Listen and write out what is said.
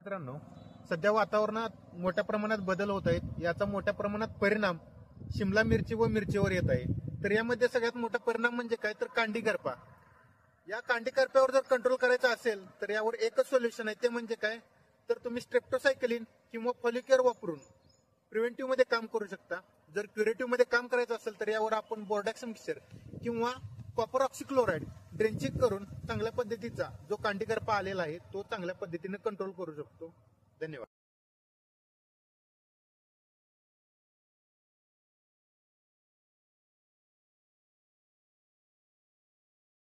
मित्रांनो, सध्या वातावरणात मोठ्या प्रमाणात बदल होत आहेत. याचा मोठ्या प्रमाणात परिणाम शिमला मिरची व मिरचीवर येत आहे. तर यामध्ये सगळ्यात मोठा परिणाम म्हणजे काय, तर कांडी करपा. या कांडी करप्यावर जर कंट्रोल करायचा असेल तर यावर एकच सोल्युशन आहे, ते म्हणजे काय, तर तुम्ही स्ट्रेप्टोसायक्लिन किंवा फॉलिक्युअर वापरून प्रिव्हेंटिव्ह मध्ये काम करू शकता. जर क्युरेटिव्ह मध्ये काम करायचं असेल तर यावर आपण बोर्डॅक्स मिक्सचर किंवा कॉपर ऑक्सिक्लोराइड ड्रेंचिंग करून चांगल्या पद्धतीचा जो कांडी करपा आलेला आहे तो चांगल्या पद्धतीने कंट्रोल करू शकतो. धन्यवाद.